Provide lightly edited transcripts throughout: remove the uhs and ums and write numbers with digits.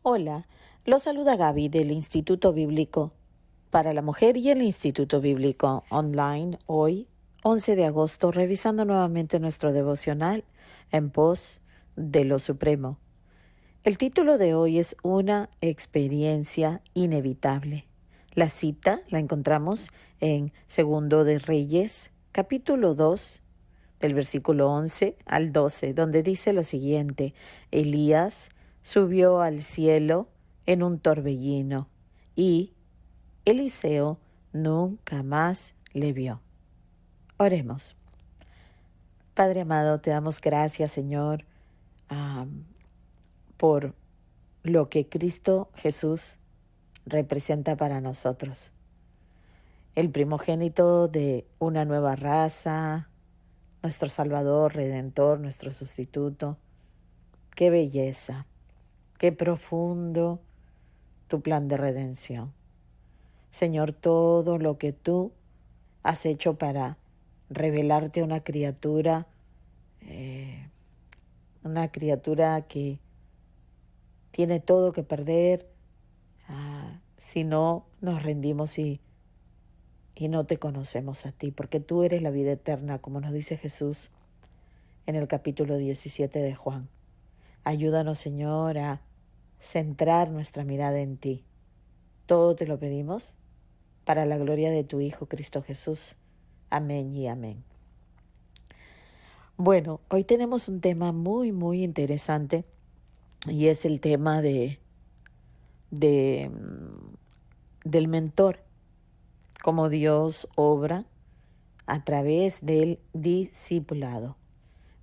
Hola, lo saluda Gaby del Instituto Bíblico para la Mujer y el Instituto Bíblico Online hoy, 11 de agosto, revisando nuevamente nuestro devocional en pos de lo supremo. El título de hoy es Una experiencia inevitable. La cita la encontramos en Segundo de Reyes, capítulo 2, del versículo 11 al 12, donde dice lo siguiente: Elías subió al cielo en un torbellino y Eliseo nunca más le vio. Oremos. Padre amado, te damos gracias, Señor, por lo que Cristo Jesús representa para nosotros. El primogénito de una nueva raza, nuestro Salvador, Redentor, nuestro sustituto. ¡Qué belleza! ¡Qué profundo tu plan de redención! Señor, todo lo que tú has hecho para revelarte a una criatura que tiene todo que perder si no nos rendimos y no te conocemos a ti, porque tú eres la vida eterna, como nos dice Jesús en el capítulo 17 de Juan. Ayúdanos, Señor, a centrar nuestra mirada en ti. Todo te lo pedimos para la gloria de tu Hijo Cristo Jesús. Amén y amén. Bueno, hoy tenemos un tema muy, muy interesante y es el tema del mentor, cómo Dios obra a través del discipulado,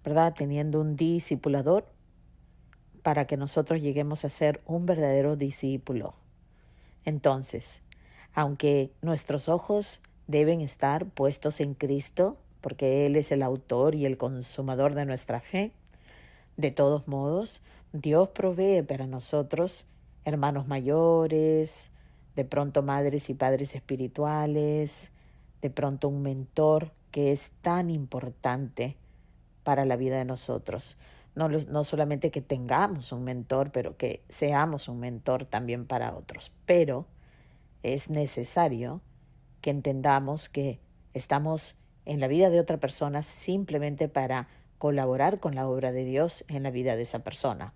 ¿verdad? Teniendo un discipulador para que nosotros lleguemos a ser un verdadero discípulo. Entonces, aunque nuestros ojos deben estar puestos en Cristo, porque Él es el autor y el consumador de nuestra fe, de todos modos, Dios provee para nosotros hermanos mayores, de pronto madres y padres espirituales, de pronto un mentor que es tan importante para la vida de nosotros. No solamente que tengamos un mentor, pero que seamos un mentor también para otros. Pero es necesario que entendamos que estamos en la vida de otra persona simplemente para colaborar con la obra de Dios en la vida de esa persona.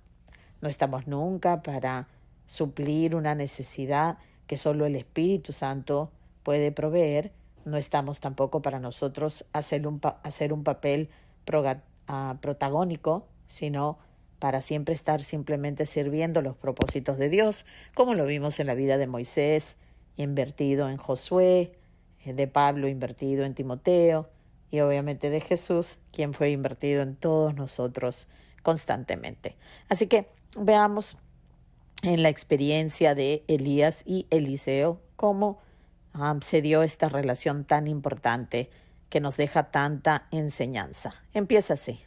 No estamos nunca para suplir una necesidad que solo el Espíritu Santo puede proveer. No estamos tampoco para nosotros hacer un papel protagónico, sino para siempre estar simplemente sirviendo los propósitos de Dios, como lo vimos en la vida de Moisés, invertido en Josué, de Pablo invertido en Timoteo, y obviamente de Jesús, quien fue invertido en todos nosotros constantemente. Así que veamos en la experiencia de Elías y Eliseo cómo se dio esta relación tan importante que nos deja tanta enseñanza. Empieza así.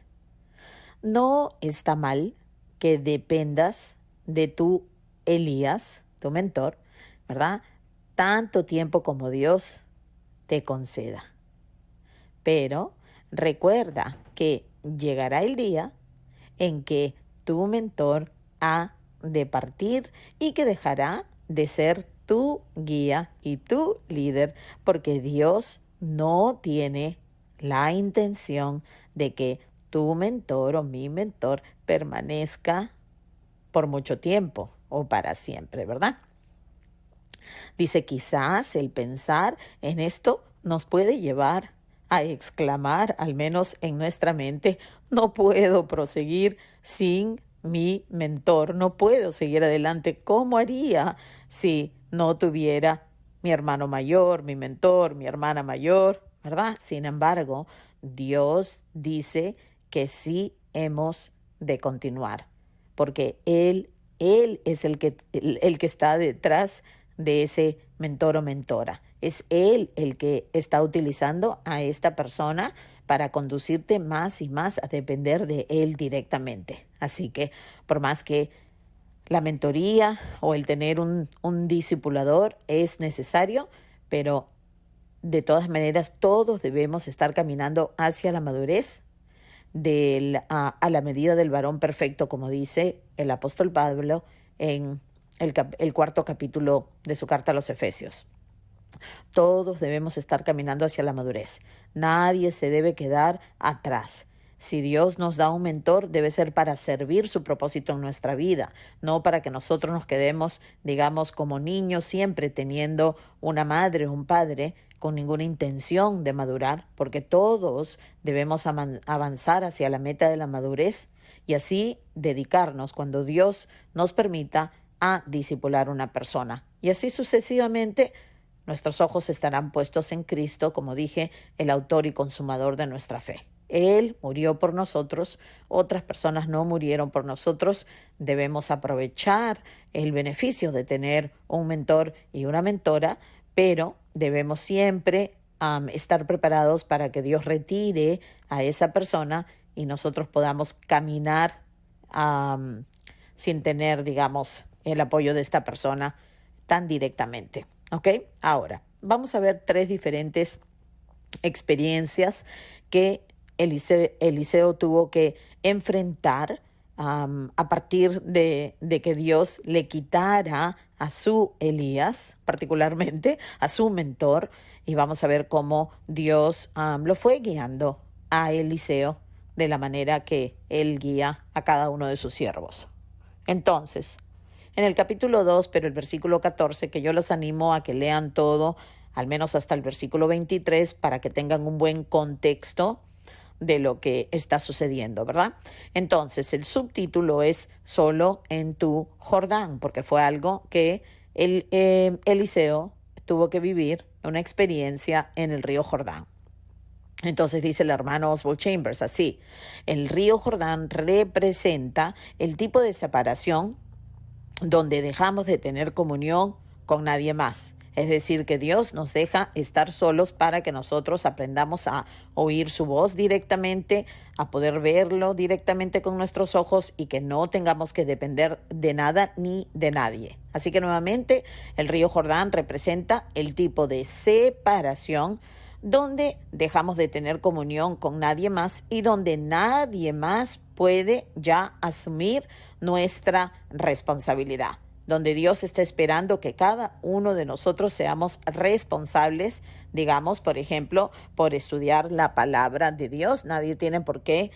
No está mal que dependas de tu Elías, tu mentor, ¿verdad? Tanto tiempo como Dios te conceda. Pero recuerda que llegará el día en que tu mentor ha de partir y que dejará de ser tu guía y tu líder, porque Dios no tiene la intención de que tu mentor o mi mentor permanezca por mucho tiempo o para siempre, ¿verdad? Dice, quizás el pensar en esto nos puede llevar a exclamar, al menos en nuestra mente, no puedo proseguir sin mi mentor, no puedo seguir adelante. ¿Cómo haría si no tuviera mi hermano mayor, mi mentor, mi hermana mayor, ¿verdad? Sin embargo, Dios dice que sí hemos de continuar, porque Él es el que está detrás de ese mentor o mentora. Es Él el que está utilizando a esta persona para conducirte más y más a depender de Él directamente. Así que por más que la mentoría o el tener un discipulador es necesario, pero de todas maneras todos debemos estar caminando hacia la madurez a la medida del varón perfecto, como dice el apóstol Pablo en el cuarto capítulo de su carta a los Efesios. Todos debemos estar caminando hacia la madurez. Nadie se debe quedar atrás. Si Dios nos da un mentor, debe ser para servir su propósito en nuestra vida, no para que nosotros nos quedemos, digamos, como niños, siempre teniendo una madre o un padre con ninguna intención de madurar, porque todos debemos avanzar hacia la meta de la madurez y así dedicarnos, cuando Dios nos permita, a discipular a una persona. Y así sucesivamente, nuestros ojos estarán puestos en Cristo, como dije, el autor y consumador de nuestra fe. Él murió por nosotros, otras personas no murieron por nosotros. Debemos aprovechar el beneficio de tener un mentor y una mentora, pero debemos siempre estar preparados para que Dios retire a esa persona y nosotros podamos caminar sin tener, digamos, el apoyo de esta persona tan directamente. ¿Ok? Ahora, vamos a ver 3 diferentes experiencias que Eliseo tuvo que enfrentar a partir de que Dios le quitara a su Elías, particularmente a su mentor, y vamos a ver cómo Dios lo fue guiando a Eliseo de la manera que él guía a cada uno de sus siervos. Entonces, en el capítulo 2, pero el versículo 14, que yo los animo a que lean todo, al menos hasta el versículo 23, para que tengan un buen contexto de lo que está sucediendo, ¿verdad? Entonces, el subtítulo es Solo en tu Jordán, porque fue algo que Eliseo tuvo que vivir, una experiencia en el río Jordán. Entonces dice el hermano Oswald Chambers así: el río Jordán representa el tipo de separación donde dejamos de tener comunión con nadie más. Es decir, que Dios nos deja estar solos para que nosotros aprendamos a oír su voz directamente, a poder verlo directamente con nuestros ojos y que no tengamos que depender de nada ni de nadie. Así que nuevamente el río Jordán representa el tipo de separación donde dejamos de tener comunión con nadie más y donde nadie más puede ya asumir nuestra responsabilidad, donde Dios está esperando que cada uno de nosotros seamos responsables, digamos, por ejemplo, por estudiar la palabra de Dios. Nadie tiene por qué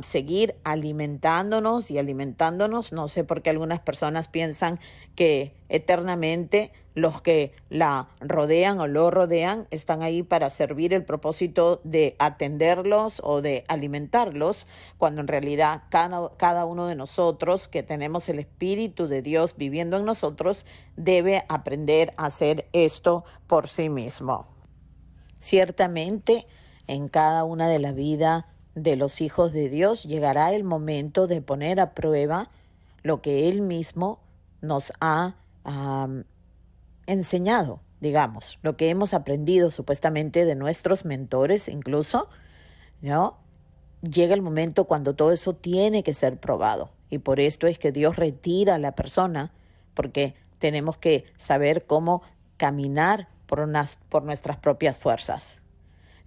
seguir alimentándonos y alimentándonos. No sé por qué algunas personas piensan que eternamente los que la rodean o lo rodean están ahí para servir el propósito de atenderlos o de alimentarlos, cuando en realidad cada uno de nosotros que tenemos el Espíritu de Dios viviendo en nosotros debe aprender a hacer esto por sí mismo. Ciertamente, en cada una de la vida de los hijos de Dios llegará el momento de poner a prueba lo que Él mismo nos ha enseñado, digamos, lo que hemos aprendido supuestamente de nuestros mentores incluso, ¿no? Llega el momento cuando todo eso tiene que ser probado. Y por esto es que Dios retira a la persona, porque tenemos que saber cómo caminar por nuestras propias fuerzas.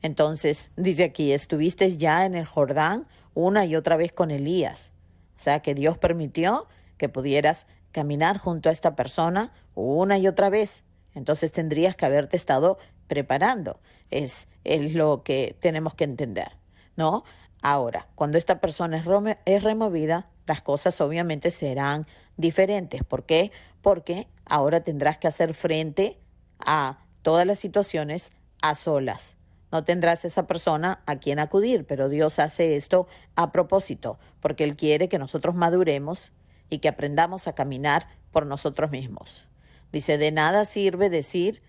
Entonces, dice aquí, estuviste ya en el Jordán una y otra vez con Elías. O sea, que Dios permitió que pudieras caminar junto a esta persona una y otra vez. Entonces tendrías que haberte estado preparando. Es lo que tenemos que entender, ¿no? Ahora, cuando esta persona es removida, las cosas obviamente serán diferentes. ¿Por qué? Porque ahora tendrás que hacer frente a todas las situaciones a solas. No tendrás esa persona a quien acudir, pero Dios hace esto a propósito, porque Él quiere que nosotros maduremos y que aprendamos a caminar por nosotros mismos. Dice, de nada sirve decir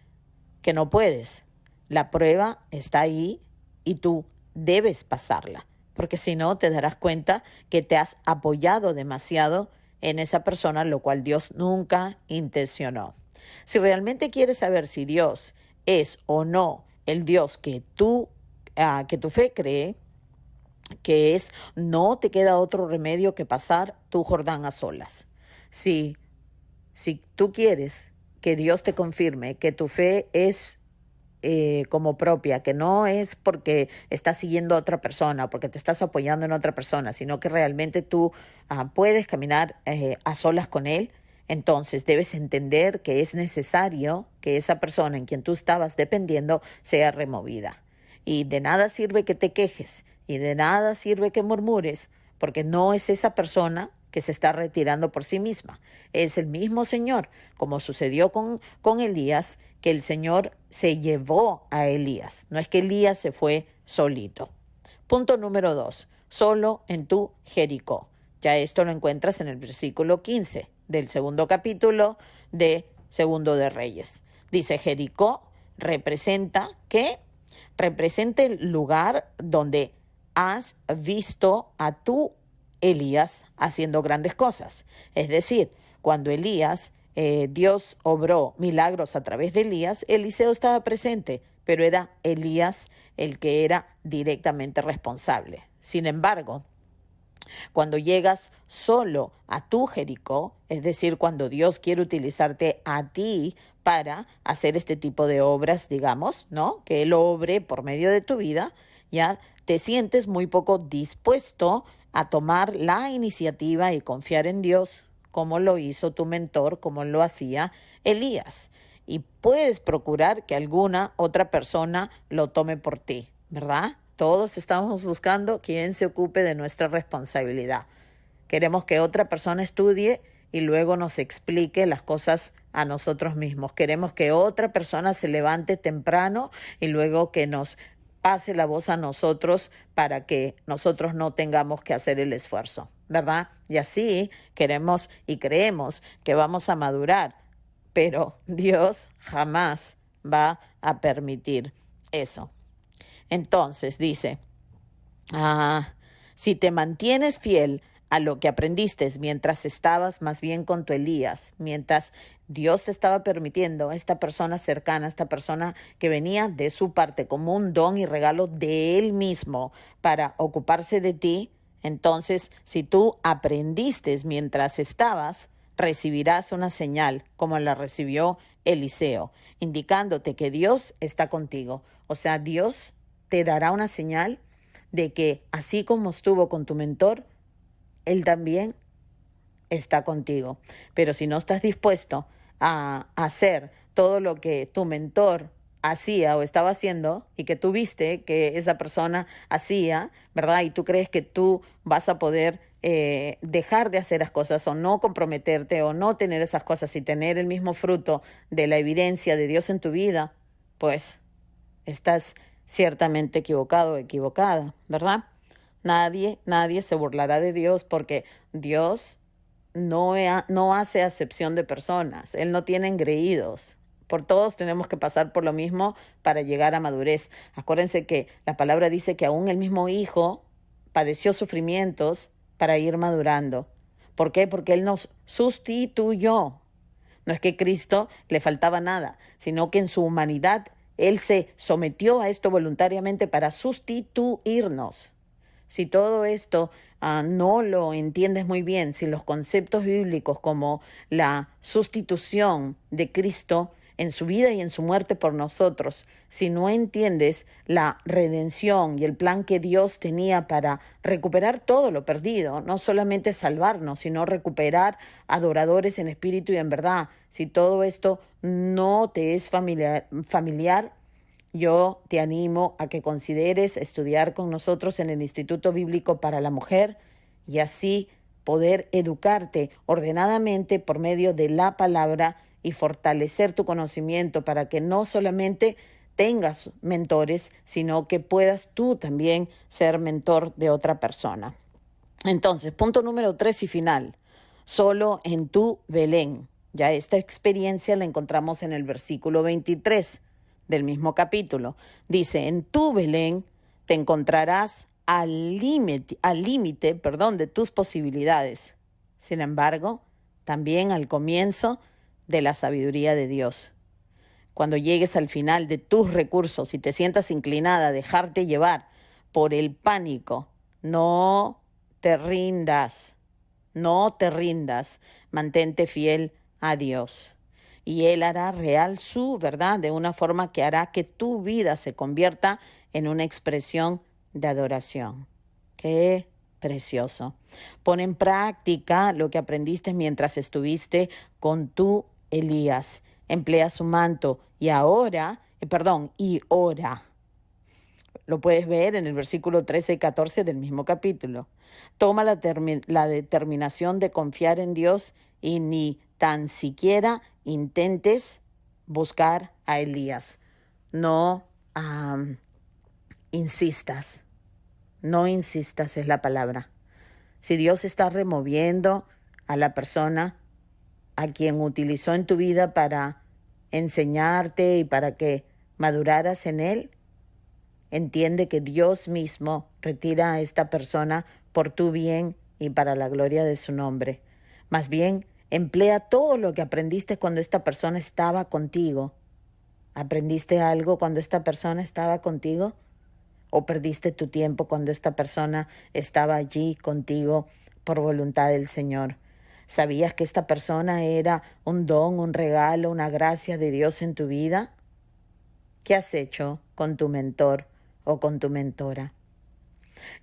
que no puedes. La prueba está ahí y tú debes pasarla, porque si no te darás cuenta que te has apoyado demasiado en esa persona, lo cual Dios nunca intencionó. Si realmente quieres saber si Dios es o no el Dios que tu fe cree que es, no te queda otro remedio que pasar tu Jordán a solas. Si tú quieres que Dios te confirme que tu fe es como propia, que no es porque estás siguiendo a otra persona, porque te estás apoyando en otra persona, sino que realmente tú puedes caminar a solas con Él, Entonces debes entender que es necesario que esa persona en quien tú estabas dependiendo sea removida. Y de nada sirve que te quejes y de nada sirve que murmures, porque no es esa persona que se está retirando por sí misma. Es el mismo Señor, como sucedió con Elías, que el Señor se llevó a Elías. No es que Elías se fue solito. Punto número 2. Solo en tu Jericó. Ya esto lo encuentras en el versículo 15 del segundo capítulo de Segundo de Reyes. Dice, Jericó representa, ¿qué? Representa el lugar donde has visto a tu Elías haciendo grandes cosas. Es decir, cuando Dios obró milagros a través de Elías, Eliseo estaba presente, pero era Elías el que era directamente responsable. Sin embargo, cuando llegas solo a tu Jericó, es decir, cuando Dios quiere utilizarte a ti para hacer este tipo de obras, digamos, ¿no? Que Él obre por medio de tu vida, ya te sientes muy poco dispuesto a tomar la iniciativa y confiar en Dios, como lo hizo tu mentor, como lo hacía Elías. Y puedes procurar que alguna otra persona lo tome por ti, ¿verdad? Todos estamos buscando quién se ocupe de nuestra responsabilidad. Queremos que otra persona estudie y luego nos explique las cosas a nosotros mismos. Queremos que otra persona se levante temprano y luego que nos pase la voz a nosotros para que nosotros no tengamos que hacer el esfuerzo, ¿verdad? Y así queremos y creemos que vamos a madurar, pero Dios jamás va a permitir eso. Entonces dice, si te mantienes fiel a lo que aprendiste mientras estabas más bien con tu Elías, mientras Dios te estaba permitiendo a esta persona cercana, esta persona que venía de su parte como un don y regalo de Él mismo para ocuparse de ti, entonces si tú aprendiste mientras estabas, recibirás una señal como la recibió Eliseo, indicándote que Dios está contigo. O sea, Dios te dará una señal de que así como estuvo con tu mentor, Él también está contigo. Pero si no estás dispuesto a hacer todo lo que tu mentor hacía o estaba haciendo y que tú viste que esa persona hacía, ¿verdad? Y tú crees que tú vas a poder dejar de hacer las cosas o no comprometerte o no tener esas cosas y tener el mismo fruto de la evidencia de Dios en tu vida, pues estás ciertamente equivocado o equivocada, ¿verdad? Nadie se burlará de Dios porque Dios no hace acepción de personas. Él no tiene engreídos. Por todos tenemos que pasar por lo mismo para llegar a madurez. Acuérdense que la palabra dice que aún el mismo Hijo padeció sufrimientos para ir madurando. ¿Por qué? Porque Él nos sustituyó. No es que a Cristo le faltaba nada, sino que en su humanidad Él se sometió a esto voluntariamente para sustituirnos. Si todo esto no lo entiendes muy bien, si los conceptos bíblicos como la sustitución de Cristo en su vida y en su muerte por nosotros, si no entiendes la redención y el plan que Dios tenía para recuperar todo lo perdido, no solamente salvarnos, sino recuperar adoradores en espíritu y en verdad, si todo esto no te es familiar, yo te animo a que consideres estudiar con nosotros en el Instituto Bíblico para la Mujer y así poder educarte ordenadamente por medio de la palabra y fortalecer tu conocimiento para que no solamente tengas mentores, sino que puedas tú también ser mentor de otra persona. Entonces, punto número 3 y final, solo en tu Belén. Ya esta experiencia la encontramos en el versículo 23 del mismo capítulo. Dice, en tu Belén te encontrarás al límite, de tus posibilidades. Sin embargo, también al comienzo de la sabiduría de Dios. Cuando llegues al final de tus recursos y te sientas inclinada a dejarte llevar por el pánico, no te rindas, mantente fiel a Dios. Y Él hará real su verdad de una forma que hará que tu vida se convierta en una expresión de adoración. Qué precioso. Pon en práctica lo que aprendiste mientras estuviste con tu Elías. Emplea su manto y ora. Lo puedes ver en el versículo 13 y 14 del mismo capítulo. Toma la determinación de confiar en Dios y ni tan siquiera intentes buscar a Elías. No insistas. No insistas es la palabra. Si Dios está removiendo a la persona a quien utilizó en tu vida para enseñarte y para que maduraras en Él, entiende que Dios mismo retira a esta persona por tu bien y para la gloria de su nombre. Más bien, emplea todo lo que aprendiste cuando esta persona estaba contigo. ¿Aprendiste algo cuando esta persona estaba contigo? ¿O perdiste tu tiempo cuando esta persona estaba allí contigo por voluntad del Señor? ¿Sabías que esta persona era un don, un regalo, una gracia de Dios en tu vida? ¿Qué has hecho con tu mentor o con tu mentora?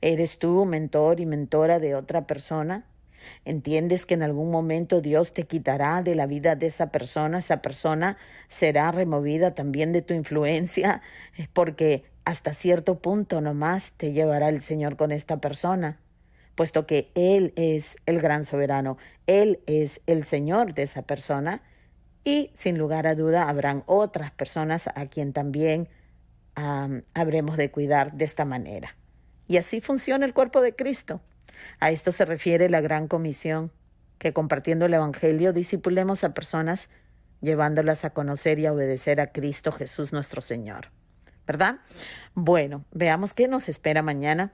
¿Eres tú mentor y mentora de otra persona? ¿Entiendes que en algún momento Dios te quitará de la vida de esa persona? Esa persona será removida también de tu influencia, porque hasta cierto punto nomás te llevará el Señor con esta persona, puesto que Él es el gran soberano, Él es el Señor de esa persona, y sin lugar a duda habrán otras personas a quien también habremos de cuidar de esta manera. Y así funciona el cuerpo de Cristo. A esto se refiere la gran comisión, que compartiendo el Evangelio discipulemos a personas, llevándolas a conocer y a obedecer a Cristo Jesús nuestro Señor. ¿Verdad? Bueno, veamos qué nos espera mañana.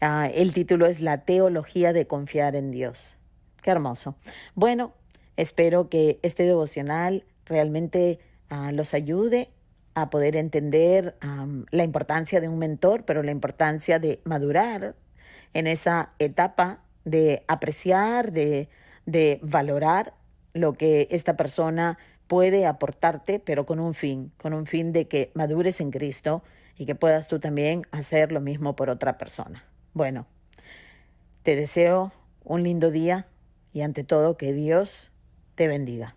El título es La teología de confiar en Dios. Qué hermoso. Bueno, espero que este devocional realmente los ayude a poder entender la importancia de un mentor, pero la importancia de madurar en esa etapa de apreciar, de valorar lo que esta persona puede aportarte, pero con un fin de que madures en Cristo y que puedas tú también hacer lo mismo por otra persona. Bueno, te deseo un lindo día y ante todo que Dios te bendiga.